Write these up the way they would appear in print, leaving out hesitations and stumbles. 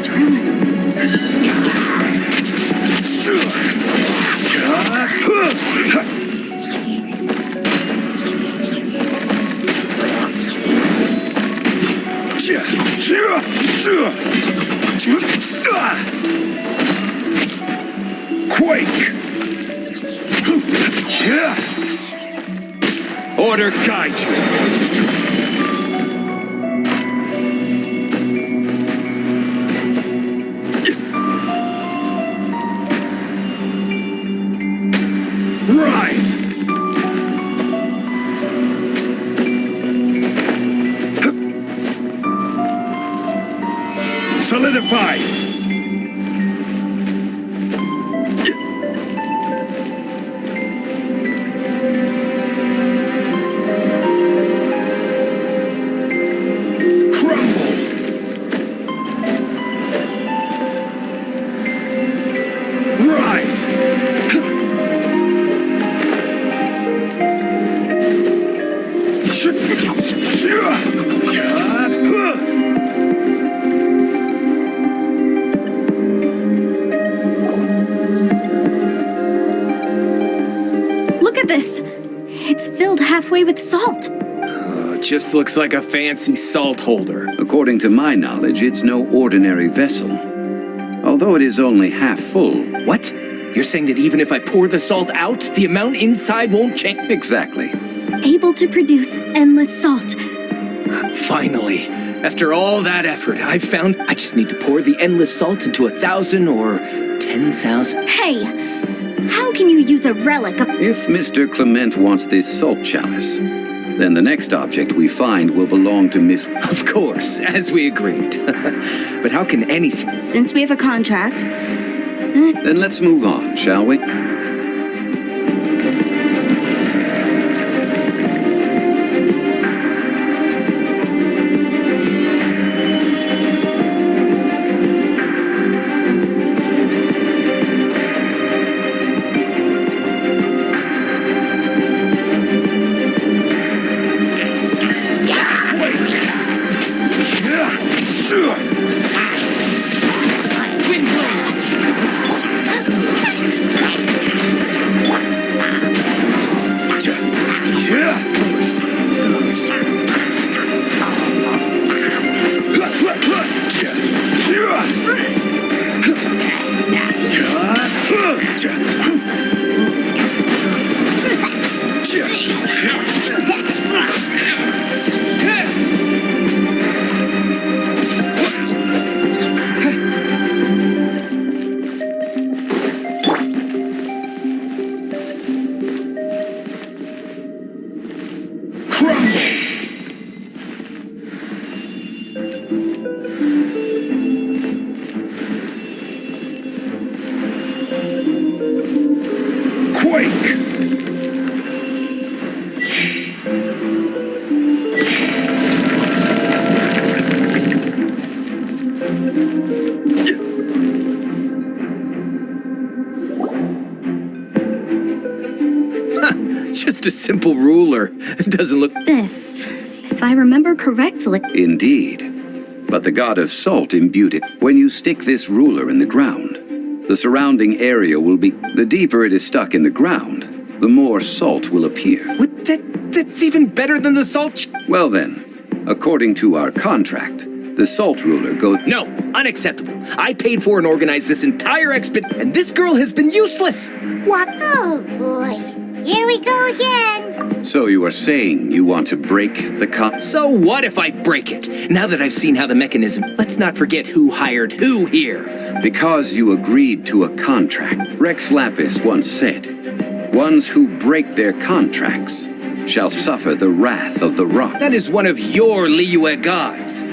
this room. Quake! Order guide you. Rise! Solidify! Crumble! Rise! Look at this. It's filled halfway with salt. Just looks like a fancy salt holder. According to my knowledge, it's no ordinary vessel. Although it is only half full. What? You're saying that even if I pour the salt out, the amount inside won't change? Exactly. Able to produce endless salt. Finally, after all that effort, I've found I just need to pour the endless salt into 1,000 or 10,000. Hey, how can you use a relic of... If Mr. Clement wants this salt chalice, then the next object we find will belong to Miss... Of course, as we agreed. But how can anything... Since we have a contract... Then let's move on, shall we? Just a simple ruler. It doesn't look... This, if I remember correctly... Indeed. But the god of salt imbued it. When you stick this ruler in the ground, the surrounding area will be... The deeper it is stuck in the ground, the more salt will appear. What? That's even better than the salt... Well then, according to our contract, the salt ruler goes... No, unacceptable. I paid for and organized this entire and this girl has been useless. What? Oh, boy. Here we go again. So you are saying you want to break the So what if I break it? Now that I've seen how the mechanism... Let's not forget who hired who here. Because you agreed to a contract. Rex Lapis once said, ones who break their contracts shall suffer the wrath of the rock. That is one of your Liyue gods.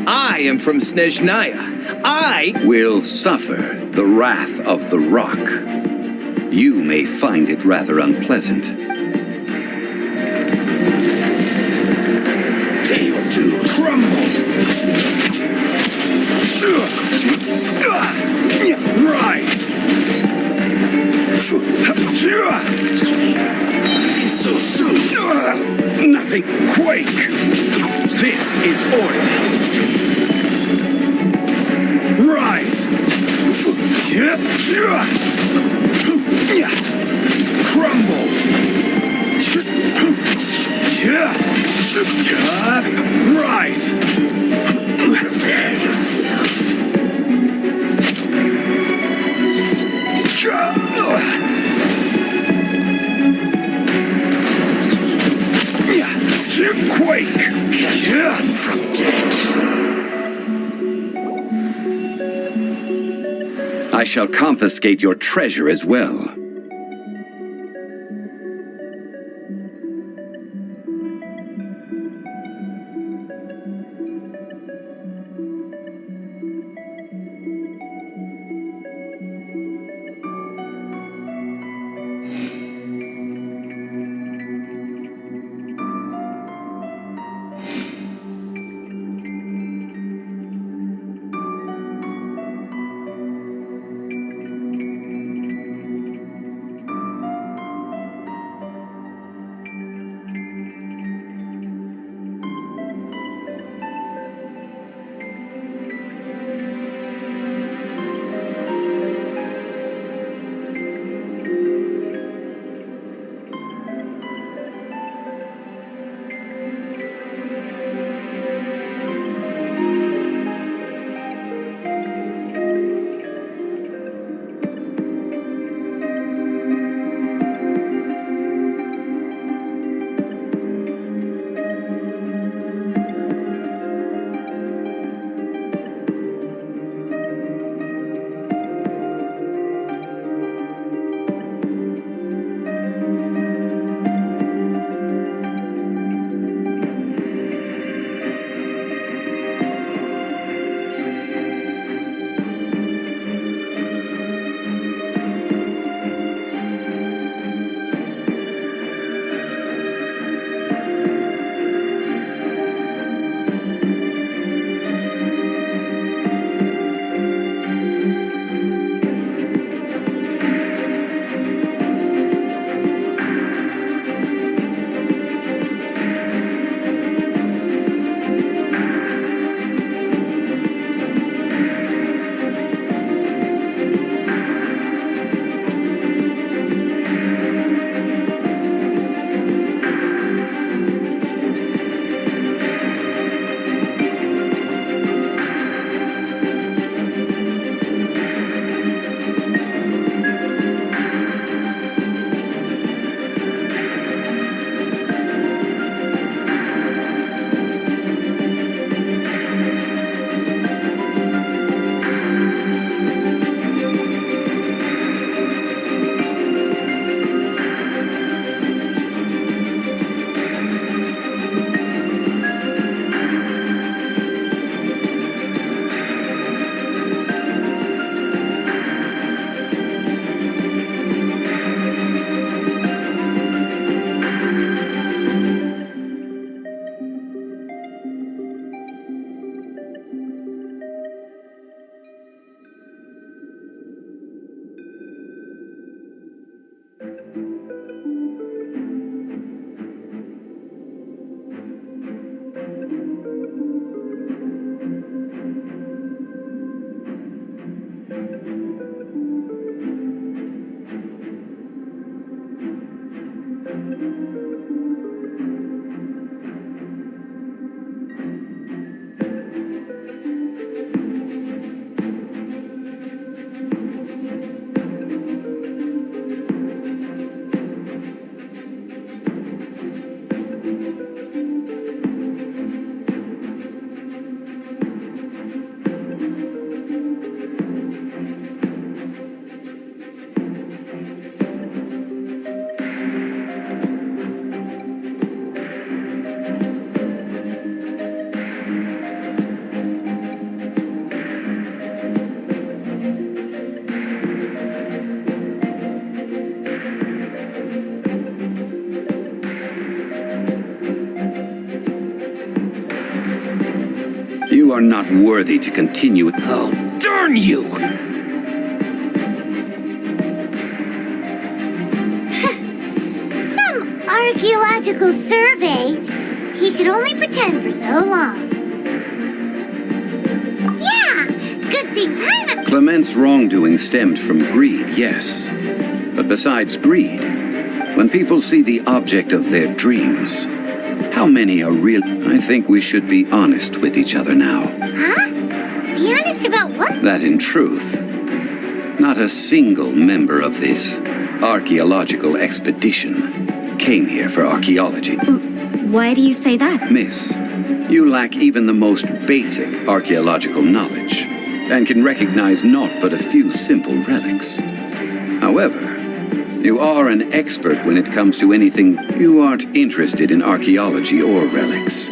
I am from Snezhnaya. I will suffer the wrath of the rock. You may find it rather unpleasant. Hail to crumble! Rise! So soon! Nothing! Quake! This is order! Rise! Crumble. Rise. Prepare yourself. Quake. Can't run from death. I shall confiscate your treasure as well. You are not worthy to continue. Oh, darn you! Some archaeological survey. He could only pretend for so long. Yeah, good thing I'm a Clement's wrongdoing stemmed from greed, yes. But besides greed, when people see the object of their dreams, how many are real? I think we should be honest with each other now. Huh? Be honest about what? That in truth, not a single member of this archaeological expedition came here for archaeology. Why do you say that? Miss, you lack even the most basic archaeological knowledge and can recognize naught but a few simple relics. However, you are an expert when it comes to anything. You aren't interested in archaeology or relics.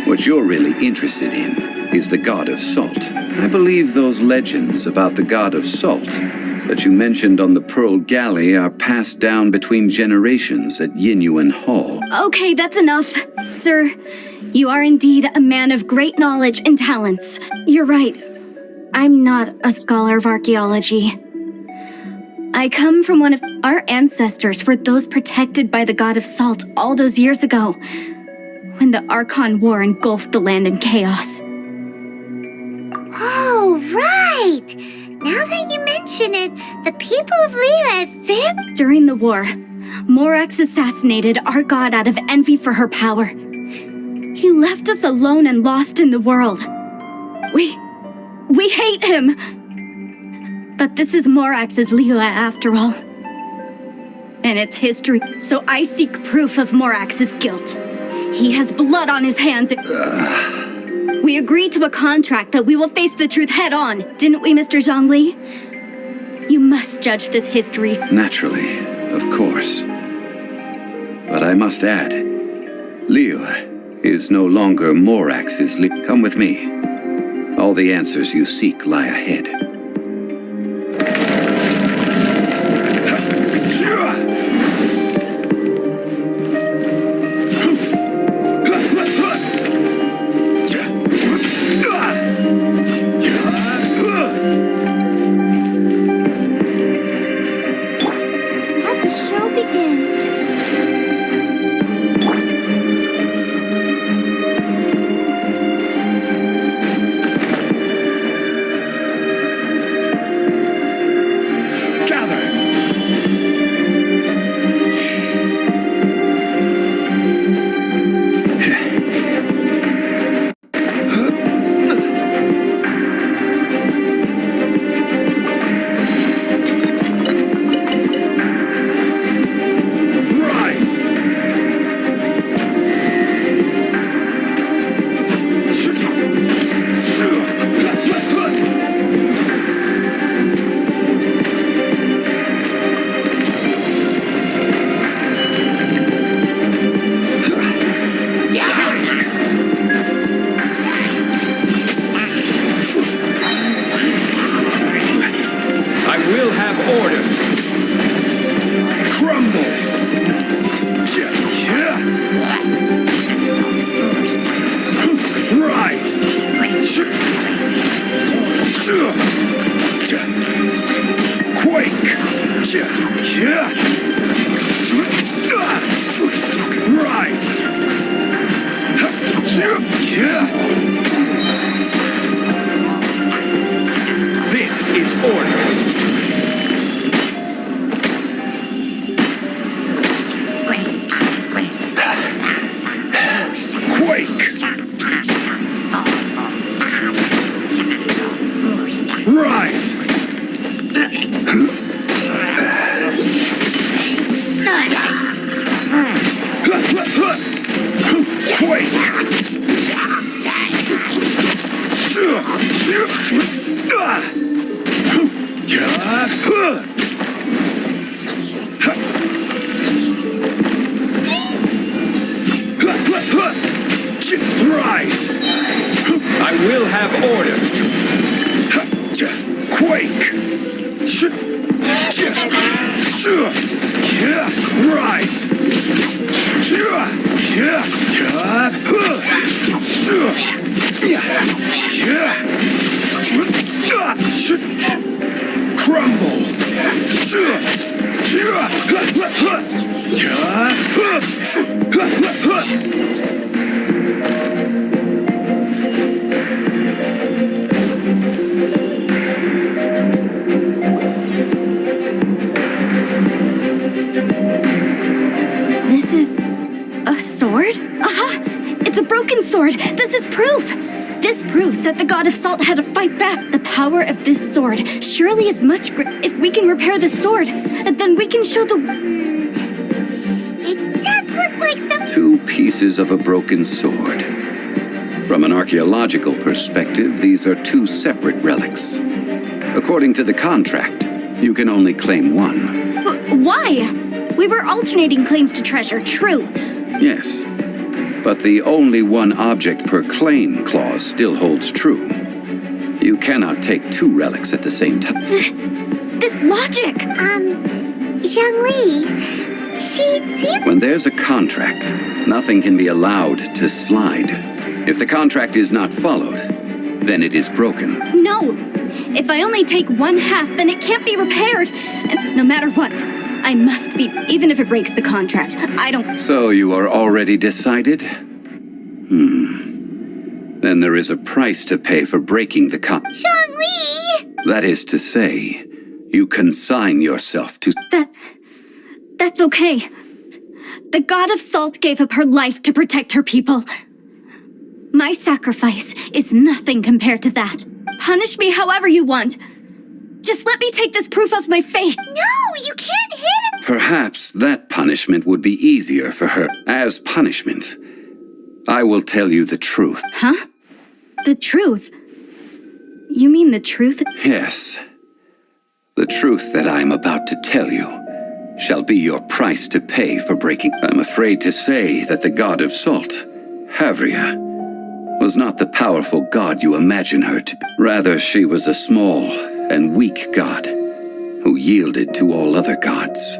What you're really interested in is the god of salt. I believe those legends about the god of salt that you mentioned on the Pearl Galley are passed down between generations at Yinyuan Hall. Okay, that's enough. Sir, you are indeed a man of great knowledge and talents. You're right. I'm not a scholar of archaeology. I come from one of our ancestors were those protected by the god of salt all those years ago, when the Archon War engulfed the land in chaos. Oh, right! Now that you mention it, the people of Leah have very... During the war, Morax assassinated our god out of envy for her power. He left us alone and lost in the world. We hate him! But this is Morax's Leah after all. And it's history, so I seek proof of Morax's guilt. He has blood on his hands. We agreed to a contract that we will face the truth head on, didn't we, Mr. Zhongli? You must judge this history. Naturally, of course. But I must add, Leah is no longer Morax's Leah. Come with me. All the answers you seek lie ahead. Let the show begin. This is order. Rise! Rise! I will have order. Quake! Rise! Crumble! sword! This is proof! This proves that the God of Salt had to fight back. The power of this sword surely is much greater. If we can repair this sword, then we can show the... It does look like some... 2 pieces of a broken sword. From an archaeological perspective, these are 2 separate relics. According to the contract, you can only claim one. Why? We were alternating claims to treasure, true. Yes, but the only one object per claim clause still holds true. You cannot take 2 relics at the same time. This logic! Zhongli, she seemed... When there's a contract, nothing can be allowed to slide. If the contract is not followed, then it is broken. No! If I only take 1/2, then it can't be repaired. And no matter what, I must be, even if it breaks the contract. I don't... So you are already decided? Then there is a price to pay for breaking the Zhongli! That is to say, you consign yourself to... That's okay. The God of Salt gave up her life to protect her people. My sacrifice is nothing compared to that. Punish me however you want. Just let me take this proof of my faith. No, you can't hit it! Perhaps that punishment would be easier for her. As punishment, I will tell you the truth. Huh? The truth? You mean the truth? Yes. The truth that I am about to tell you shall be your price to pay for breaking. I'm afraid to say that the God of Salt, Havria, was not the powerful god you imagine her to be. Rather, she was a small and weak god who yielded to all other gods.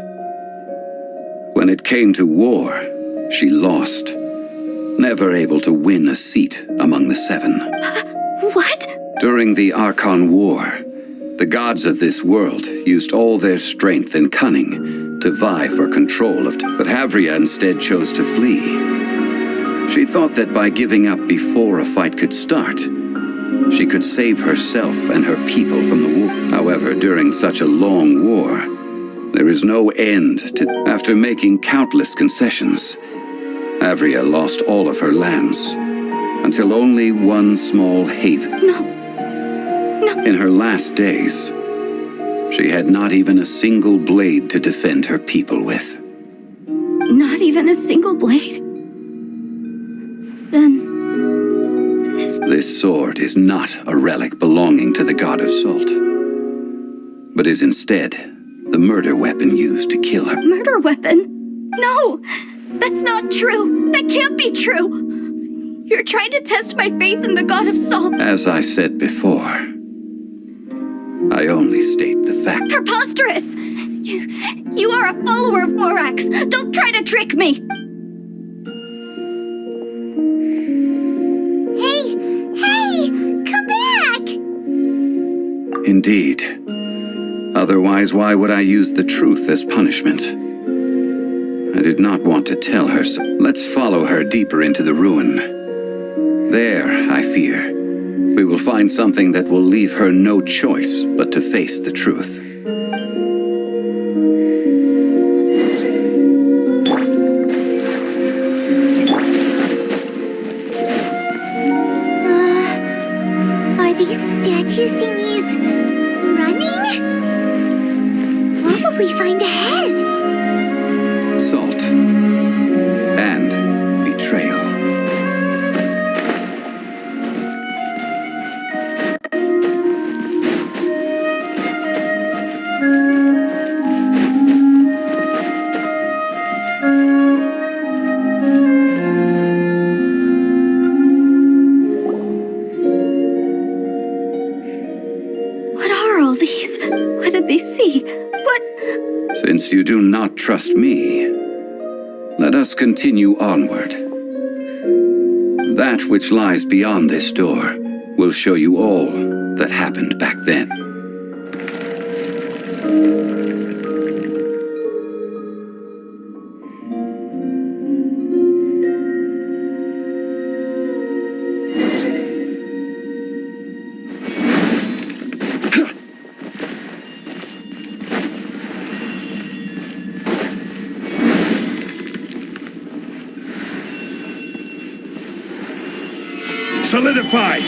When it came to war, she lost, never able to win a seat among the 7. What? During the Archon War, the gods of this world used all their strength and cunning to vie for control of... But Havria instead chose to flee. She thought that by giving up before a fight could start, she could save herself and her people from the war. However, during such a long war, there is no end to... After making countless concessions, Havria lost all of her lands, until only one small haven. No. In her last days, she had not even a single blade to defend her people with. Not even a single blade? Then... This sword is not a relic belonging to the God of Salt, but is instead the murder weapon used to kill her. Murder weapon? No! That's not true! That can't be true! You're trying to test my faith in the God of Salt. As I said before, I only state the fact. Preposterous! You are a follower of Morax! Don't try to trick me! Hey! Come back! Indeed. Otherwise, why would I use the truth as punishment? I did not want to tell her so. Let's follow her deeper into the ruin. There, I fear, we will find something that will leave her no choice but to face the truth. Are these statue thingies running? What will we find ahead? Salt. And betrayal. What are all these? What did they see? What? Since you do not trust me, let us continue onward. That which lies beyond this door will show you all that happened back then. Solidified!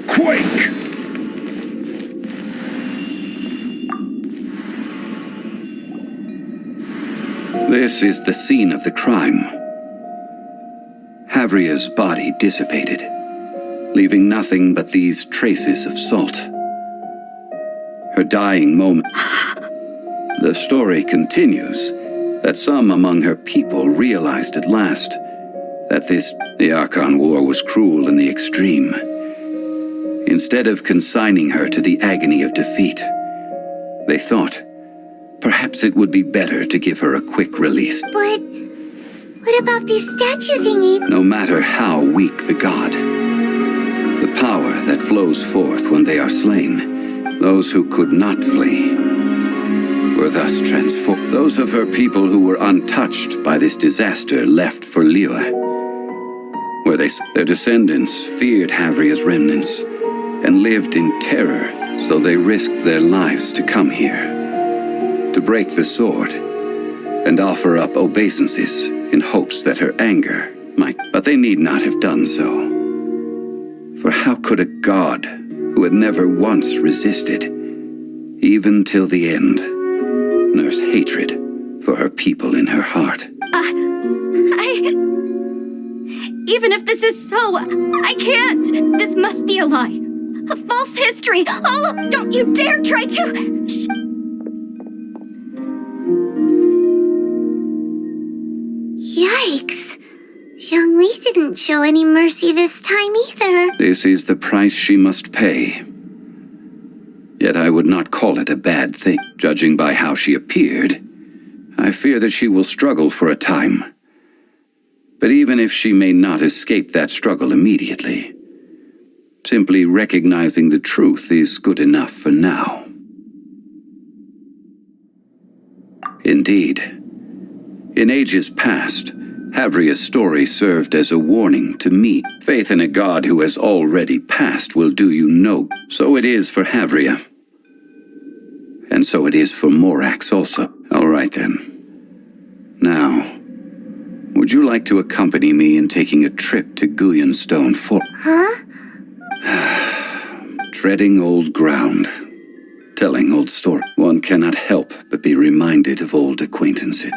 Quake! This is the scene of the crime. Havria's body dissipated, leaving nothing but these traces of salt. Her dying moment. The story continues that some among her people realized at last that the Archon War was cruel in the extreme. Instead of consigning her to the agony of defeat, they thought perhaps it would be better to give her a quick release. But what about this statue thingy? No matter how weak the god, the power that flows forth when they are slain, those who could not flee were thus transformed. Those of her people who were untouched by this disaster left for Liyue, where their descendants feared Havria's remnants and lived in terror, so they risked their lives to come here, to break the sword and offer up obeisances in hopes that her anger might. But they need not have done so. For how could a god who had never once resisted, even till the end, nurse hatred for her people in her heart? Even if this is so, I can't. This must be a lie. A false history. Oh, don't you dare try to... Yikes. Zhongli didn't show any mercy this time either. This is the price she must pay. Yet I would not call it a bad thing. Judging by how she appeared, I fear that she will struggle for a time. But even if she may not escape that struggle immediately, simply recognizing the truth is good enough for now. Indeed, in ages past, Havria's story served as a warning to me. Faith in a god who has already passed will do you no good. So it is for Havria. And so it is for Morax also. All right then. Now, would you like to accompany me in taking a trip to Guyonstone Fort? Huh? Treading old ground, telling old stories. One cannot help but be reminded of old acquaintances.